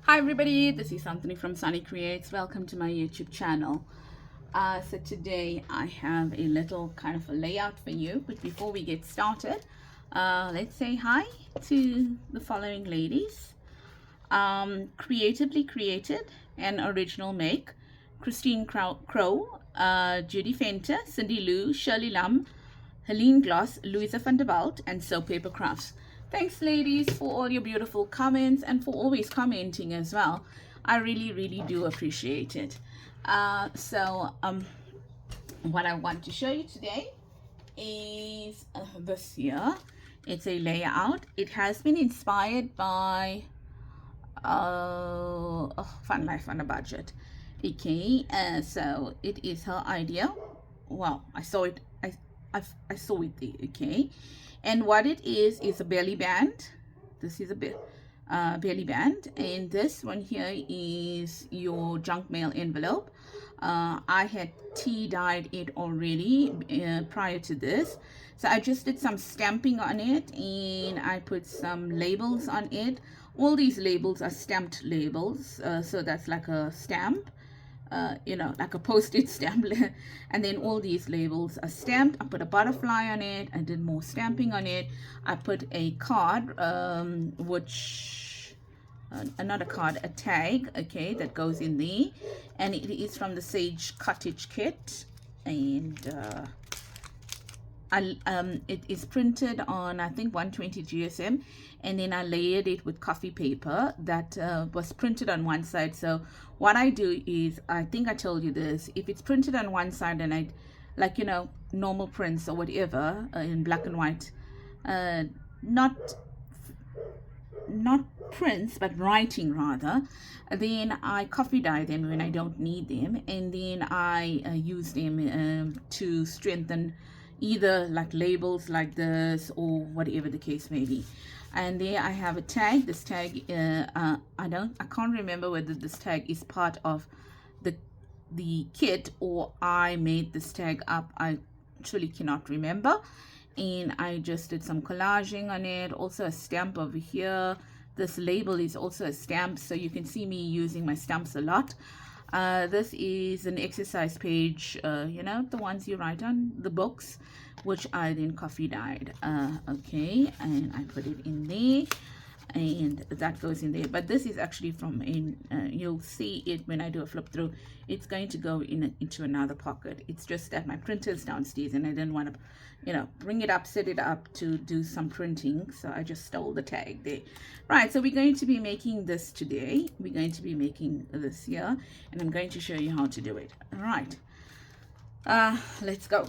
Hi everybody, this is Anthony from sanniecreates. Welcome to my YouTube channel. So today I have a little kind of a layout for you, but before we get started, let's say hi to the following ladies. Creatively created and original make: Christine Crow, Judy Fenter, Cindy Lou, Shirley Lum, Helene Gloss, Louisa van der Walt, and Soap Paper Crafts. Thanks, ladies, for all your beautiful comments and for always commenting as well. I really do appreciate it. What I want to show you today is this here. It's a layout. It has been inspired by Fun Life on a Budget. Okay, so it is her idea. Well, I saw it. I saw it there. Okay, and what it is a belly band. This is a belly band, and this one here is your junk mail envelope. I had tea dyed it already prior to this, so I just did some stamping on it and I put some labels on it. All these labels are stamped labels, so that's like a stamp, like a post-it stamp. And then all these labels are stamped. I put a butterfly on it. I did more stamping on it. I put a card, another card, a tag, okay, that goes in there, and it is from the Sage Cottage kit, and it is printed on, I think, 120 GSM, and then I layered it with coffee paper that was printed on one side. So what I do is, I think I told you this, if it's printed on one side and I, like, normal prints or whatever, in black and white, not prints but writing rather, then I coffee dye them when I don't need them, and then I use them to strengthen either like labels like this or whatever the case may be. And there I have a tag. This tag, I can't remember whether this tag is part of the kit or I made this tag up. I truly cannot remember. And I just did some collaging on it. Also a stamp over here. This label is also a stamp, so you can see me using my stamps a lot. This is an exercise page, the ones you write on the books, which I then coffee dyed. Okay, and I put it in there, and that goes in there. But this is actually from you'll see it when I do a flip through. It's going to go into another pocket. It's just that my printer is downstairs and I didn't want to bring it up, set it up to do some printing, so I just stole the tag there. Right, so we're going to be making this today. We're going to be making this here, and I'm going to show you how to do it. All right, let's go.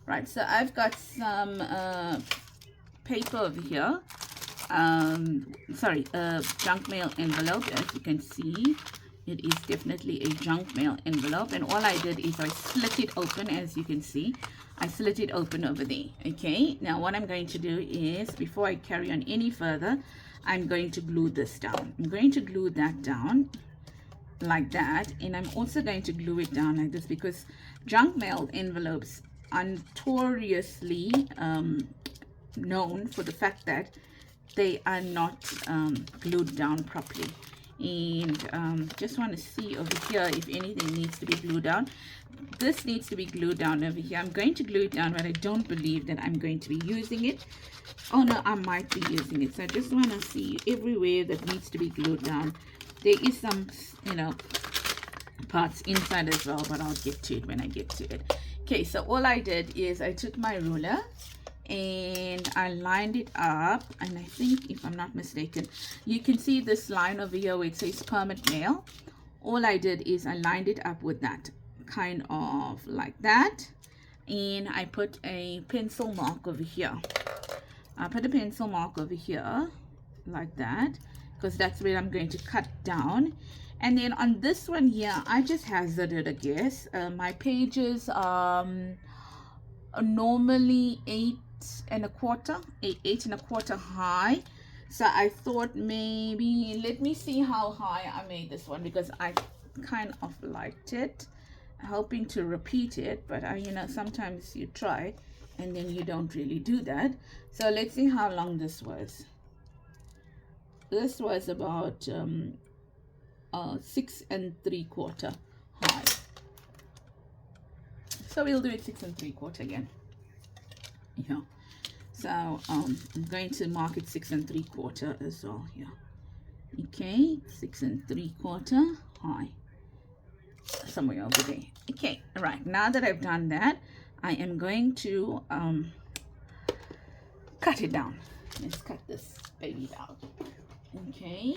Right, so I've got some paper over here, junk mail envelope. As you can see, it is definitely a junk mail envelope, and all I did is I slit it open. As you can see, I slit it open over there. Okay, now what I'm going to do is, before I carry on any further, I'm going to glue this down. I'm going to glue that down like that, and I'm also going to glue it down like this, because junk mail envelopes are notoriously known for the fact that they are not glued down properly. And just want to see over here if anything needs to be glued down. This needs to be glued down over here. I'm going to glue it down, but I don't believe that I'm going to be using it. Oh no, I might be using it. So I just want to see everywhere that needs to be glued down. There is some parts inside as well, but I'll get to it when I get to it. Okay, so all I did is I took my ruler and I lined it up, and I think, if I'm not mistaken, you can see this line over here where it says permit mail. All I did is I lined it up with that, kind of like that, and I put a pencil mark over here. I put a pencil mark over here like that, because that's where I'm going to cut down. And then on this one here, I just hazarded a guess. My pages are normally 8.25 high, so I thought maybe, let me see how high I made this one, because I kind of liked it, hoping to repeat it, but sometimes you try and then you don't really do that. So let's see how long this was. This was about 6 3/4 high. So we'll do it 6 3/4 again. Yeah. So I'm going to mark it 6 3/4 as well here. Okay, 6 3/4 high. Somewhere over there. Okay, all right. Now that I've done that, I am going to cut it down. Let's cut this baby down. Okay.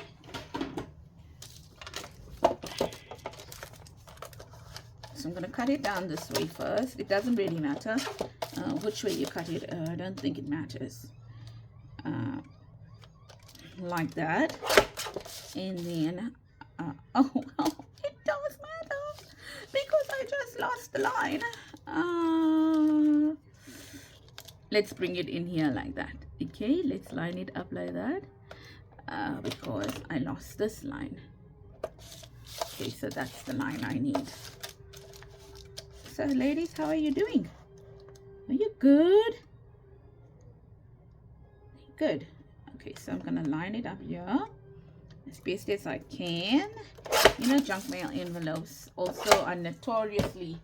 So I'm going to cut it down this way first. It doesn't really matter which way you cut it. I don't think it matters. Like that. And then, oh, well, it does matter because I just lost the line. Let's bring it in here like that. Okay, let's line it up like that because I lost this line. Okay, so that's the line I need. So ladies, how are you doing? Are you good? Good. Okay, so I'm gonna line it up here as best as I can. You know, junk mail envelopes also are notoriously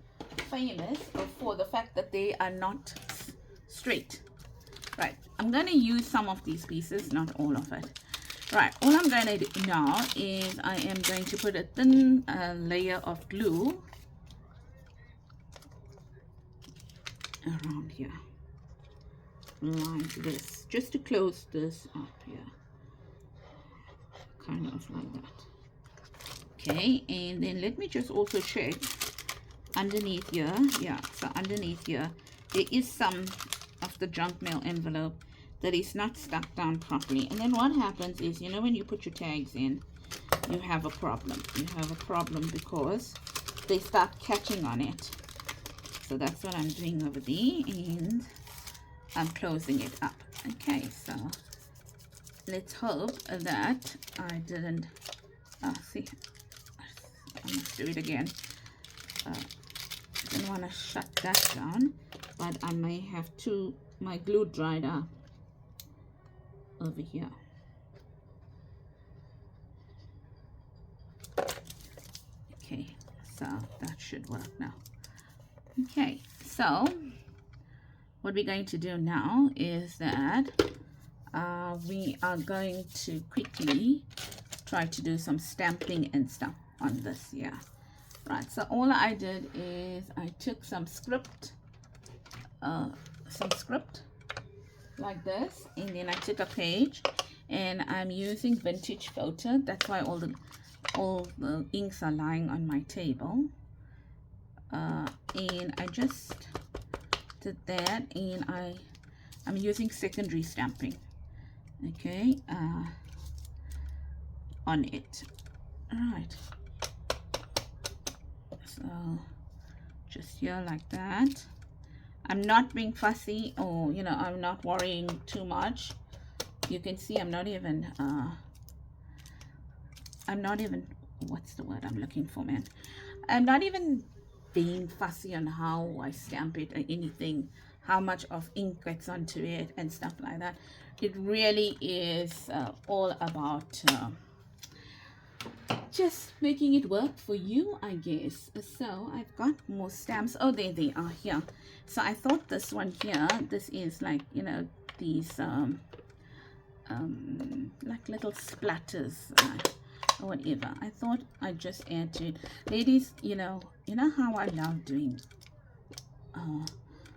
famous for the fact that they are not straight. Right, I'm gonna use some of these pieces, not all of it. Right, all I'm gonna do now is I am going to put a thin layer of glue around here, like this, just to close this up here, kind of like that. Okay, and then let me just also check underneath here. Yeah, so underneath here there is some of the junk mail envelope that is not stuck down properly. And then what happens is, you know, when you put your tags in, you have a problem. You have a problem because they start catching on it. So that's what I'm doing over there, and I'm closing it up. Okay, so let's hope that I didn't see, I must do it again. I didn't want to shut that down, but I may have to, my glue dried up over here. Okay, so that should work now. Okay, so what we're going to do now is that we are going to quickly try to do some stamping and stuff on this here. Right, so all I did is I took some script like this, and then I took a page, and I'm using vintage photo. That's why all the inks are lying on my table. And I just did that, and I'm using secondary stamping, okay, on it. All right, so just here like that. I'm not being fussy, or you know, I'm not worrying too much. You can see I'm not even what's the word I'm looking for, man? I'm not even being fussy on how I stamp it or anything, how much of ink gets onto it and stuff like that. It really is all about just making it work for you, I guess. So I've got more stamps. Oh, there they are here. So I thought this one here, this is like, you know, these like little splatters or whatever. I thought I'd just add to it. Ladies, you know how I love doing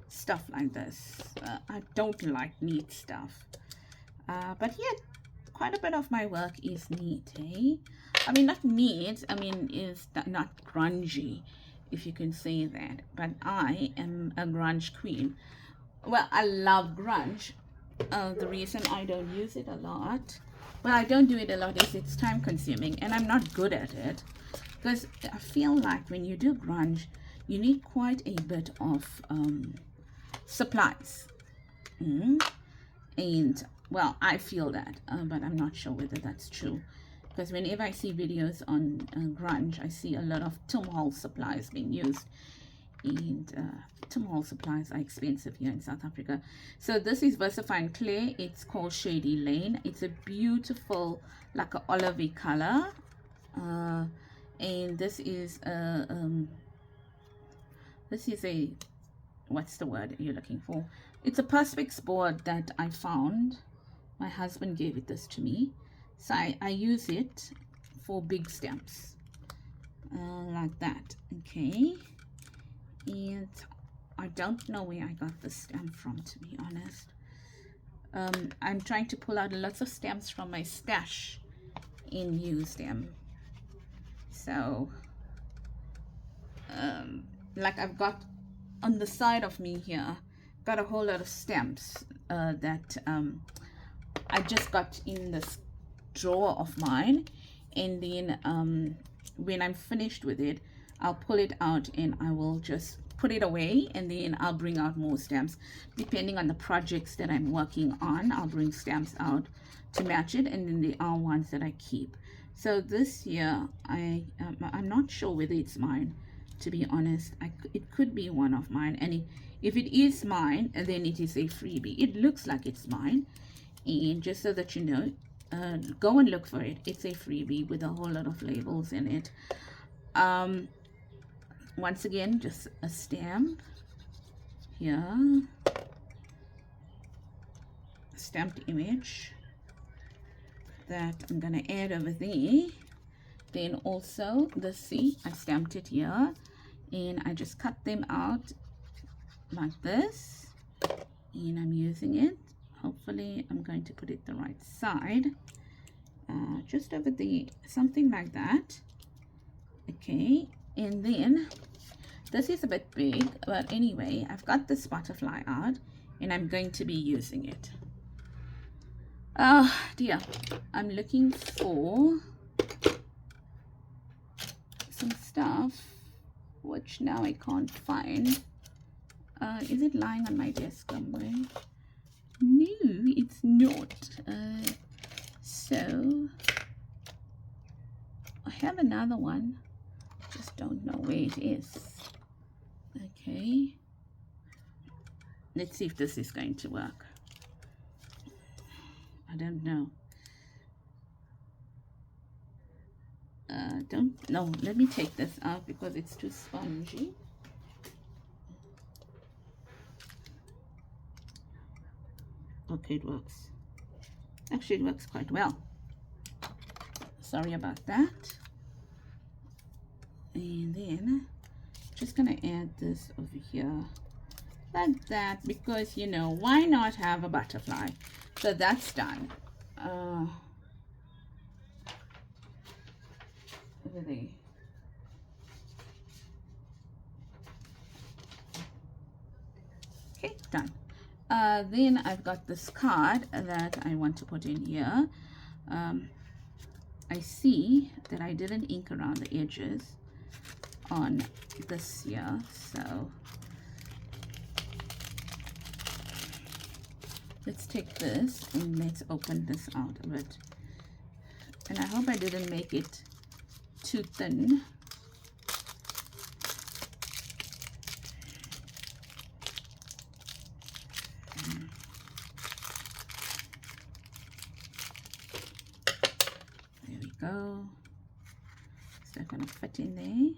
stuff like this. I don't like neat stuff, but yet quite a bit of my work is neat, eh? I mean, not neat, I mean, is not grungy, if you can say that. But I am a grunge queen. Well, I love grunge. The reason I don't use it a lot, well, I don't do it a lot, is it's time consuming, and I'm not good at it, because I feel like when you do grunge, you need quite a bit of supplies. And well, I feel that, but I'm not sure whether that's true, because whenever I see videos on grunge, I see a lot of Tom Hall supplies being used, and tomorrow supplies are expensive here in South Africa. So this is VersaFine Clay. It's called Shady Lane. It's a beautiful, like an olivey color, and this is a what's the word you're looking for? It's a Perspex board that I found. My husband gave it this to me, so I use it for big stamps, like that. Okay, and I don't know where I got this stamp from, to be honest. I'm trying to pull out lots of stamps from my stash and use them. So like I've got on the side of me here, got a whole lot of stamps that I just got in this drawer of mine, and then when I'm finished with it, I'll pull it out and I will just put it away, and then I'll bring out more stamps depending on the projects that I'm working on. I'll bring stamps out to match it, and then there are ones that I keep. So this here, I'm not sure whether it's mine, to be honest. It could be one of mine, and if it is mine, then it is a freebie. It looks like it's mine, and just so that you know, go and look for it. It's a freebie with a whole lot of labels in it. Once again, just a stamp here, stamped image that I'm gonna add over there. Then also the see, I stamped it here, and I just cut them out like this, and I'm using it. Hopefully I'm going to put it the right side, just over there, something like that. Okay, and then this is a bit big, but anyway, I've got this butterfly out and I'm going to be using it. Oh dear, I'm looking for some stuff which now I can't find. Is it lying on my desk somewhere? No, it's not. So I have another one, just don't know where it is. Okay, let's see if this is going to work. I don't know. Let me take this out because it's too spongy. Okay, it works. Actually, it works quite well. Sorry about that. And then just gonna add this over here like that, because you know, why not have a butterfly? So that's done. Over there. Okay, done. Then I've got this card that I want to put in here. I see that I didn't ink around the edges on this here, so let's take this and let's open this out a bit. And I hope I didn't make it too thin. There we go. Is that gonna fit in there?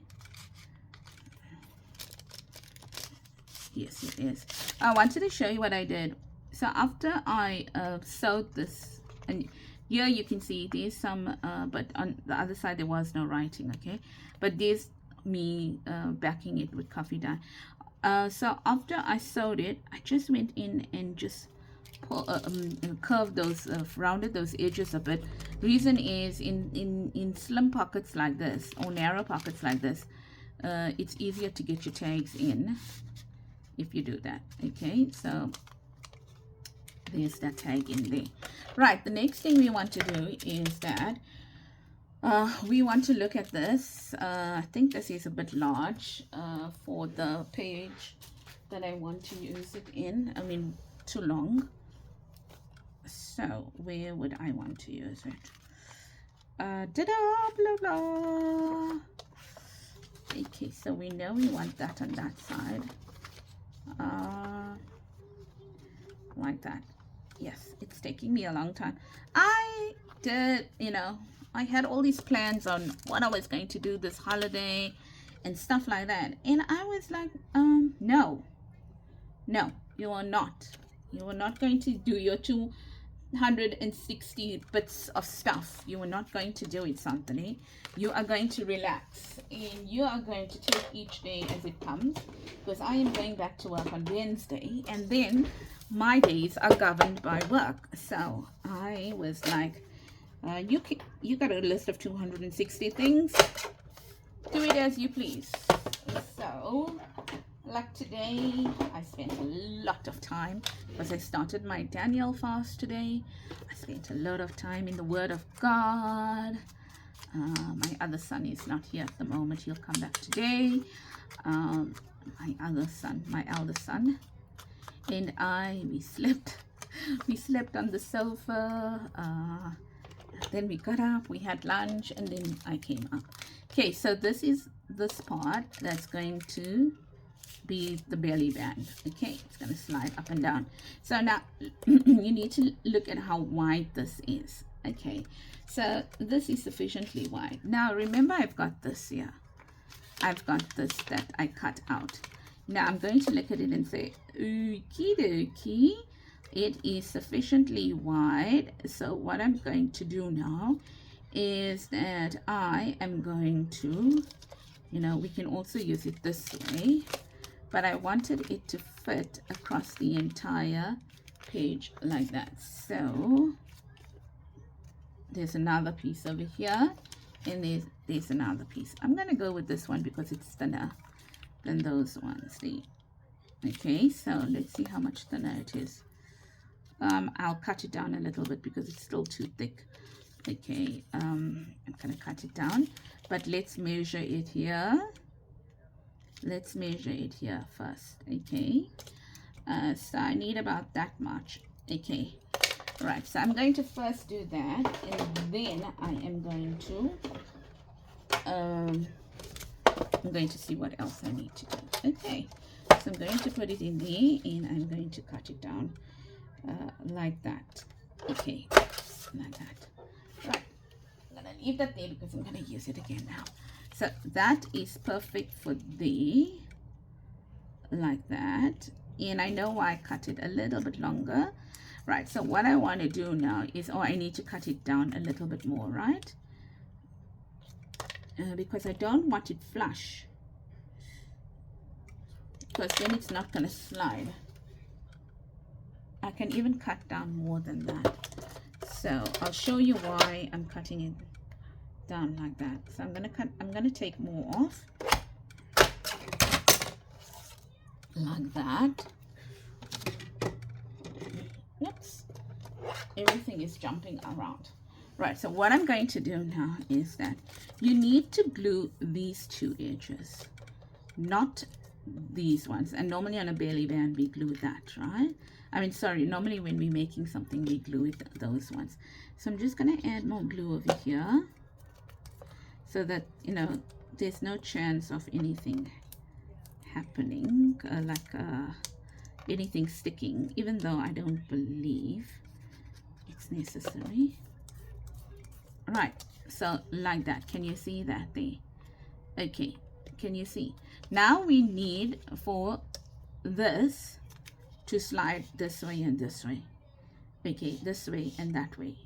Yes, it is. I wanted to show you what I did. So after I sewed this, and here you can see there's some, but on the other side there was no writing, okay? But there's me backing it with coffee dye. So after I sewed it, I just went in and just curved those, rounded those edges a bit. Reason is in slim pockets like this, or narrow pockets like this, it's easier to get your tags in if you do that. Okay, so there's that tag in there. Right, the next thing we want to do is that we want to look at this. I think this is a bit large for the page that I want to use it in. I mean, too long. So where would I want to use it? Da-da, blah, blah. Okay, so we know we want that on that side. Like that. Yes, it's taking me a long time. I did, I had all these plans on what I was going to do this holiday and stuff like that. And I was like, no, you are not. You are not going to do your 260 bits of stuff. You are not going to do it, Santani. You are going to relax and you are going to take each day as it comes, because I am going back to work on Wednesday, and then my days are governed by work. So I was like, you got a list of 260 things, do it as you please. So like today, I spent a lot of time because I started my Daniel fast today. I spent a lot of time in the Word of God. My other son is not here at the moment. He'll come back today. My other son, my eldest son, and we slept. We slept on the sofa. Then we got up, we had lunch, and then I came up. Okay, so this is this part that's going to be the belly band. Okay, it's going to slide up and down. So now you need to look at how wide this is. Okay, so this is sufficiently wide. Now remember, I've got this here. I've got this that I cut out. Now I'm going to look at it and say, okie dokie, it is sufficiently wide. So what I'm going to do now is that I am going to, we can also use it this way, but I wanted it to fit across the entire page like that. So there's another piece over here, and there's another piece. I'm going to go with this one because it's thinner than those ones. See? Okay, so let's see how much thinner it is. I'll cut it down a little bit because it's still too thick. Okay, I'm going to cut it down, but let's measure it here. Let's measure it here first. Okay, so I need about that much. Okay, right, so I'm going to first do that, and then I am going to see what else I need to do. Okay, so I'm going to put it in there, and I'm going to cut it down like that. Okay, like that. Right, I'm going to leave that there because I'm going to use it again now. So that is perfect for like that. And I know why I cut it a little bit longer. Right, so what I want to do now is, I need to cut it down a little bit more, right? Because I don't want it flush, because then it's not going to slide. I can even cut down more than that. So I'll show you why I'm cutting it down like that. So I'm going to take more off like that. Oops, everything is jumping around. Right, so what I'm going to do now is that you need to glue these two edges, not these ones. And normally on a belly band we glue that, right? Normally when we're making something we glue it, those ones. So I'm just going to add more glue over here so that there's no chance of anything happening, anything sticking, even though I don't believe it's necessary. Right, so like that. Can you see that there? Okay, can you see? Now we need for this to slide this way and this way. Okay, this way and that way.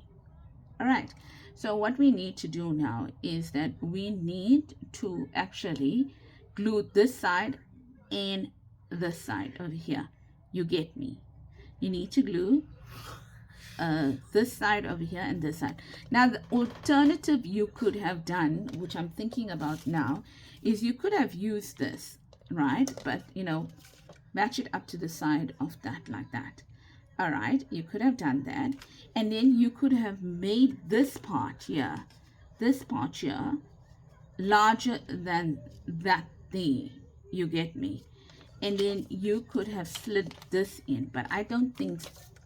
All right, so what we need to do now is that we need to actually glue this side and this side over here. You get me? You need to glue this side over here and this side. Now the alternative you could have done, which I'm thinking about now, is you could have used this, right? But match it up to the side of that like that. All right, you could have done that, and then you could have made this part here larger than that thing. You get me? And then you could have slid this in, but I don't think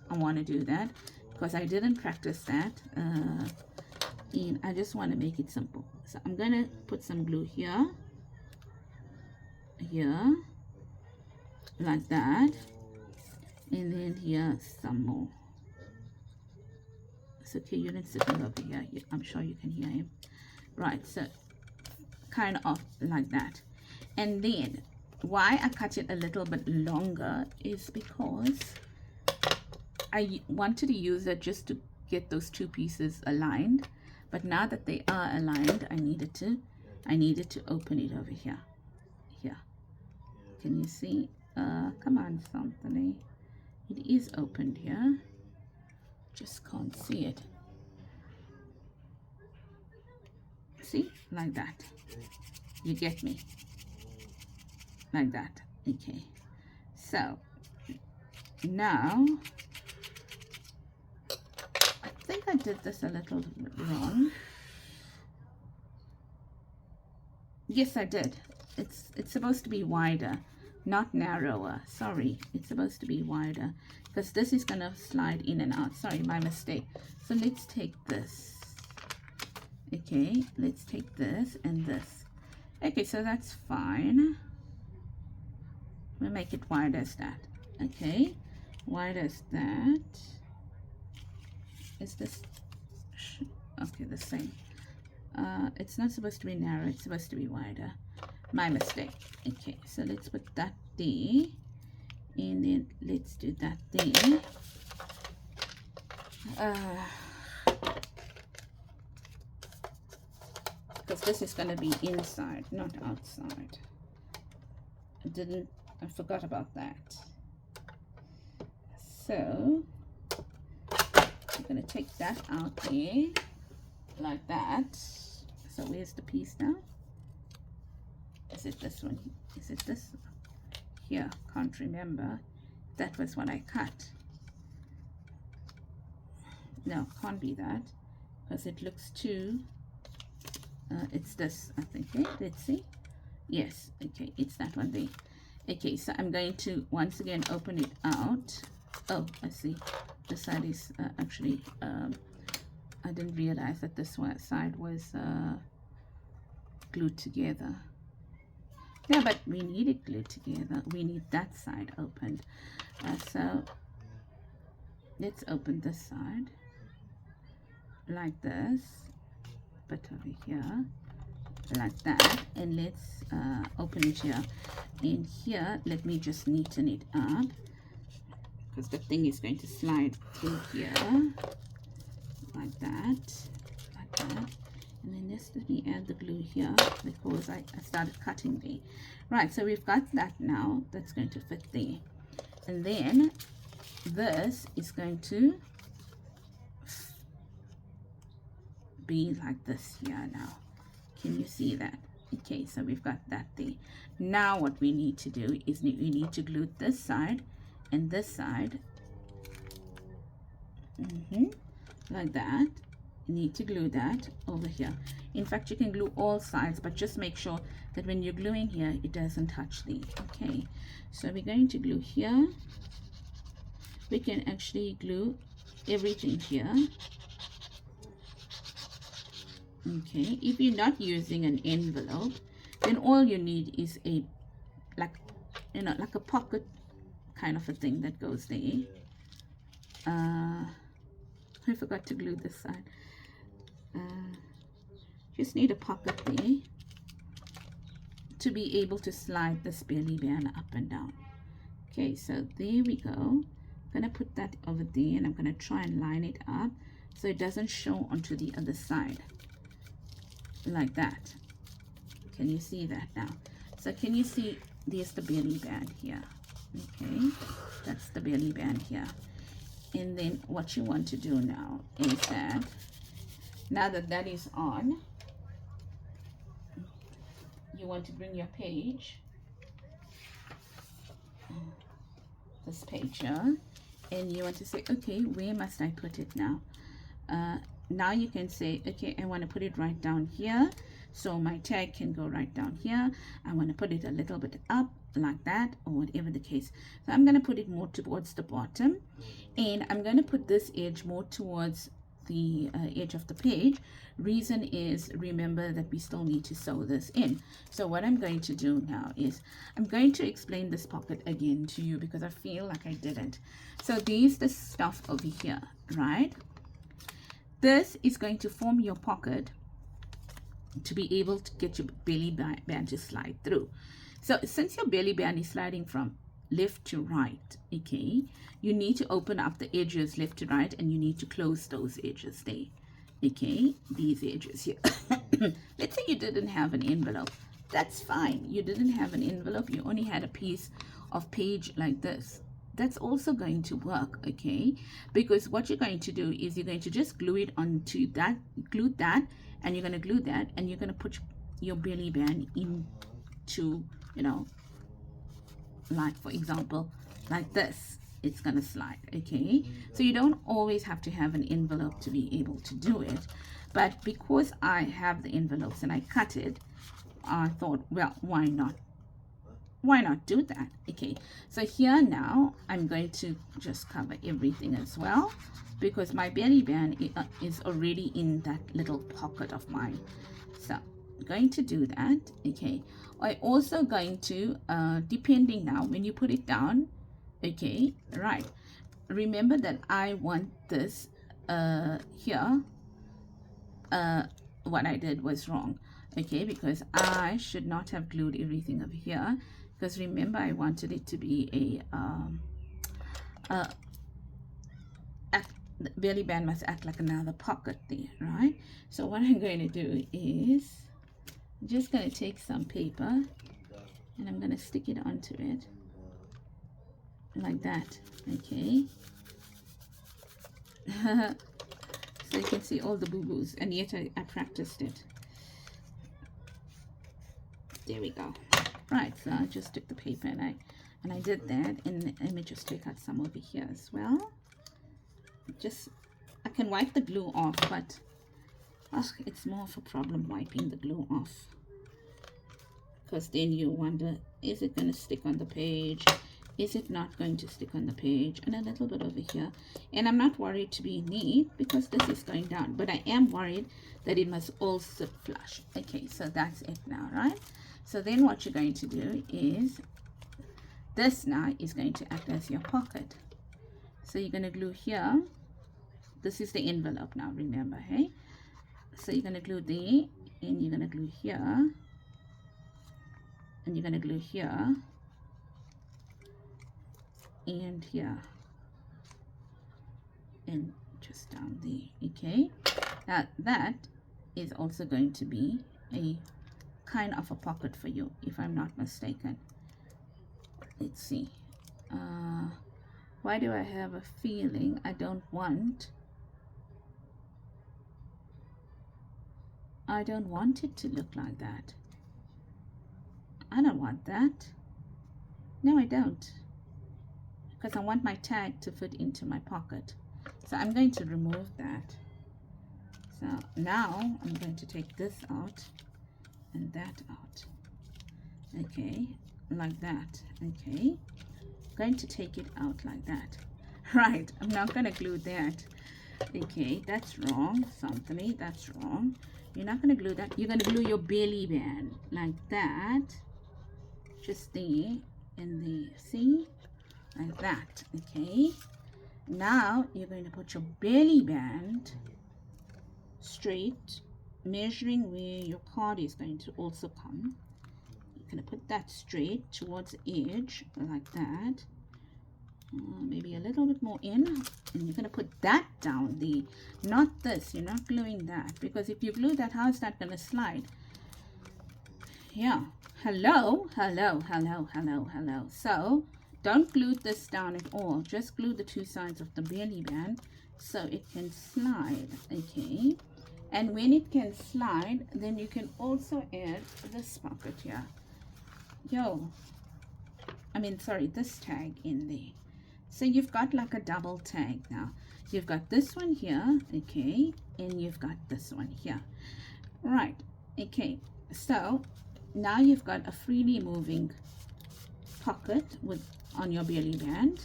I want to do that because I didn't practice that, and I just want to make it simple. So I'm gonna put some glue here here like that, and then here some more. It's okay, you're not sitting over here. I'm sure you can hear him. Right, so kind of like that. And then why I cut it a little bit longer is because I wanted to use it just to get those two pieces aligned, but now that they are aligned, I needed to open it over here. Can you see? Come on, something. It is opened here, just can't see it. See, like that. You get me? Like that. Okay, so now I think I did this a little wrong. Yes, I did. It's supposed to be wider, not narrower. Sorry, it's supposed to be wider because this is gonna slide in and out. Sorry, my mistake. So let's take this. Okay, let's take this and this. Okay, so that's fine. We'll make it wide as that. Okay, wide as that. Is this okay? The same. It's not supposed to be narrow, it's supposed to be wider. My mistake. Okay, so let's put that there, and then let's do that there. Because this is going to be inside, not outside. I forgot about that. So I'm going to take that out there like that. So where's the piece now? Is it this one? Is it this here? Can't remember. That was what I cut. No, can't be that because it looks too it's this, I think. Okay, let's see. Yes, okay, it's that one there. Okay, so I'm going to once again open it out. Oh, I see. This side is actually I didn't realize that this one side was glued together. Yeah, but we need it glued together. We need that side opened. So let's open this side like this, but over here like that, and let's open it here. In here, let me just neaten it up because the thing is going to slide through here like that, and then just let me add the glue here because I started cutting there. Right, so we've got that now. That's going to fit there, and then this is going to be like this here now. Can you see that? Okay, so we've got that there. Now what we need to do is we need to glue this side and this side like that. You need to glue that over here. In fact, you can glue all sides, but just make sure that when you're gluing here, it doesn't touch the. Okay, so we're going to glue here. We can actually glue everything here. Okay, if you're not using an envelope, then all you need is a like a pocket kind of a thing that goes there. I forgot to glue this side. Just need a pocket there to be able to slide this belly band up and down. Okay, so there we go. I'm gonna put that over there, and I'm gonna try and line it up so it doesn't show onto the other side like that. Can you see that now? So can you see there's the belly band here? Okay, that's the belly band here. And then what you want to do now is that now that that is on, you want to bring your page, this page here, and you want to say, okay, where must I put it now? Now you can say, okay, I want to put it right down here, so my tag can go right down here. I want to put it a little bit up like that, or whatever the case. So I'm going to put it more towards the bottom, and I'm going to put this edge more towards the edge of the page. Reason is, remember that we still need to sew this in. So what I'm going to do now is I'm going to explain this pocket again to you because I feel like I didn't. So there's the stuff over here, right? This is going to form your pocket to be able to get your belly band to slide through. So since your belly band is sliding from left to right, okay, you need to open up the edges left to right, and you need to close those edges there, okay, these edges here. Let's say you didn't have an envelope. That's fine. You didn't have an envelope, you only had a piece of page like this. That's also going to work, okay, because what you're going to do is you're going to just glue it onto that, glue that, and you're going to glue that, and you're going to put your belly band into, you know, like for example like this, it's going to slide, okay. So you don't always have to have an envelope to be able to do it, but because I have the envelopes and I cut it, I thought, well, why not do that? Okay, so here now I'm going to just cover everything as well because my belly band is already in that little pocket of mine. So I'm going to do that, okay. I'm also going to depending now when you put it down, okay, right, remember that I want this here, what I did was wrong, okay, because I should not have glued everything over here, because remember I wanted it to be the belly band must act like another pocket there, right? So what I'm going to do is I'm just going to take some paper and I'm going to stick it onto it like that, okay. So you can see all the boo-boos, and yet I practiced it. There we go. Right, so I just took the paper and I did that, and let me just take out some over here as well. Just, I can wipe the glue off, but it's more of a problem wiping the glue off, because then you wonder, is it going to stick on the page? Is it not going to stick on the page? And a little bit over here. And I'm not worried to be neat because this is going down, but I am worried that it must all sit flush. Okay, so that's it now, right? So then what you're going to do is this now is going to act as your pocket. So you're going to glue here. This is the envelope now, remember, hey? So you're going to glue there, and you're going to glue here, and you're going to glue here, and here, and just down there, okay. Now that is also going to be a kind of a pocket for you, if I'm not mistaken. Let's see, why do I have a feeling I don't want it to look like that? I don't want that. No, I don't, because I want my tag to fit into my pocket. So I'm going to remove that. So now I'm going to take this out and that out, okay, like that, okay. I'm going to take it out like that, right. I'm not going to glue that, okay. That's wrong, something, that's wrong. You're not going to glue that. You're going to glue your belly band like that, just there and there, see, like that, okay. Now you're going to put your belly band straight, measuring where your card is going to also come. You're going to put that straight towards the edge like that, maybe a little bit more in, and you're going to put that down there, not this. You're not gluing that, because if you glue that, how is that going to slide? Yeah, hello. So don't glue this down at all, just glue the two sides of the belly band so it can slide, okay. And when it can slide, then you can also add this pocket here, this tag in there. So you've got like a double tag now. You've got this one here, okay, and you've got this one here, right, okay. So now you've got a freely moving pocket on your belly band.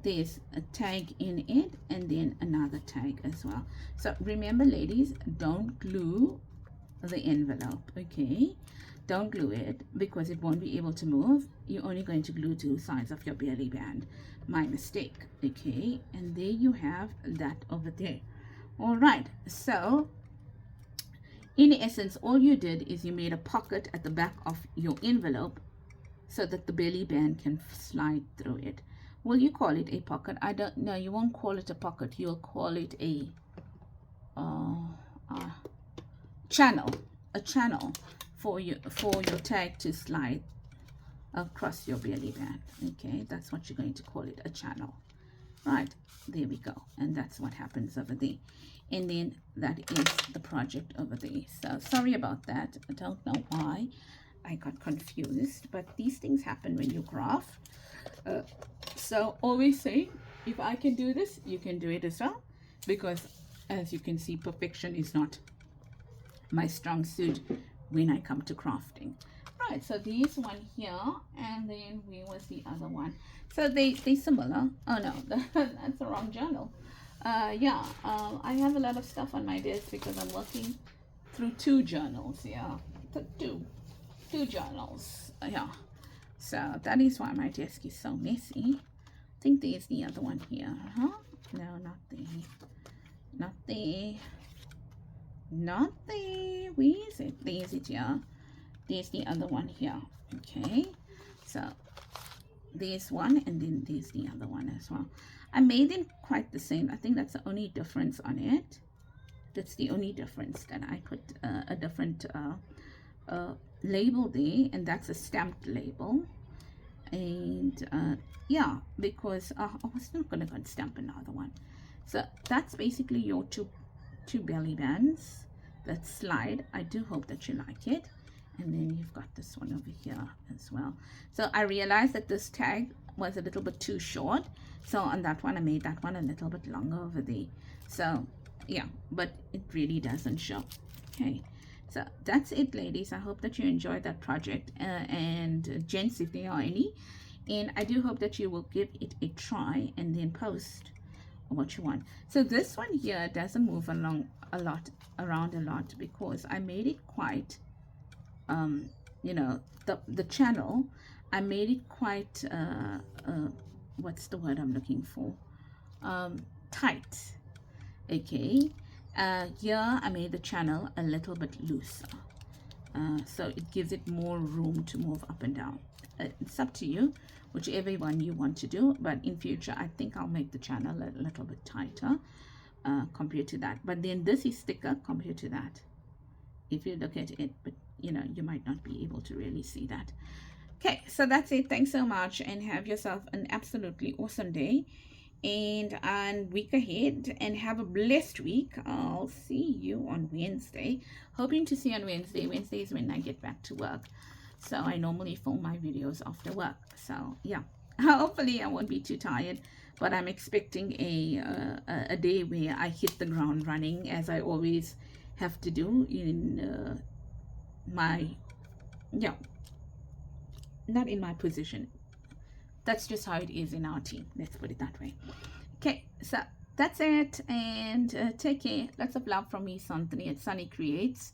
there's a tag in it and then another tag as well. So remember ladies, don't glue the envelope, okay? Don't glue it because it won't be able to move. You're only going to glue two sides of your belly band. My mistake, okay? And there you have that over there. All right, so in essence, all you did is you made a pocket at the back of your envelope so that the belly band can slide through it. Will you call it a pocket? I don't know. You won't call it a pocket. You'll call it a channel. A channel for your tag to slide across your belly band. Okay, that's what you're going to call it, a channel. Right, there we go. And that's what happens over there. And then that is the project over there. So sorry about that. I don't know why I got confused, but these things happen when you craft. So always say, if I can do this, you can do it as well, because as you can see, perfection is not my strong suit when I come to crafting. Right, so these one here, and then where was the other one? So they similar. Oh no, that's the wrong journal. Yeah, I have a lot of stuff on my desk because I'm working through two journals. Yeah, two journals. Yeah, so that is why my desk is so messy. I think there's the other one here. Huh? No, not there. Not there. Not there. Where is it? There's it here. There's the other one here. Okay, so there's one, and then there's the other one as well. I made them quite the same. I think that's the only difference on it. That's the only difference, that I put a different label there, and that's a stamped label. And yeah, because I was not gonna stamp another one. So that's basically your two belly bands that slide. I do hope that you like it. And then you've got this one over here as well. So I realized that this tag was a little bit too short, so on that one I made that one a little bit longer over there. So yeah, but it really doesn't show. Okay, so that's it ladies. I hope that you enjoyed that project, and gents, if there are any, and I do hope that you will give it a try and then post what you want. So this one here doesn't move around a lot because I made it quite you know, the channel, I made it quite what's the word I'm looking for, tight. Okay, here I made the channel a little bit looser, so it gives it more room to move up and down. It's up to you, whichever one you want to do, but in future I think I'll make the channel a little bit tighter compared to that. But then this is thicker compared to that, if you look at it, but you know, you might not be able to really see that. Okay, so that's it. Thanks so much, and have yourself an absolutely awesome day and week ahead, and have a blessed week. I'll see you on Wednesday. Hoping to see you on Wednesday. Wednesday is when I get back to work, so I normally film my videos after work. So yeah, hopefully I won't be too tired, but I'm expecting a day where I hit the ground running, as I always have to do in not in my position. That's just how it is in our team, let's put it that way. Okay, so that's it, and take care. Lots of love from me, Santhony at Sunny Creates.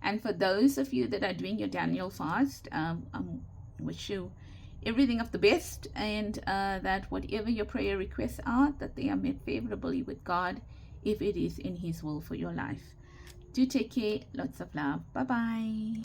And for those of you that are doing your Daniel fast, I wish you everything of the best, and that whatever your prayer requests are, that they are met favorably with God, if it is in His will for your life. Do take care. Lots of love. Bye bye.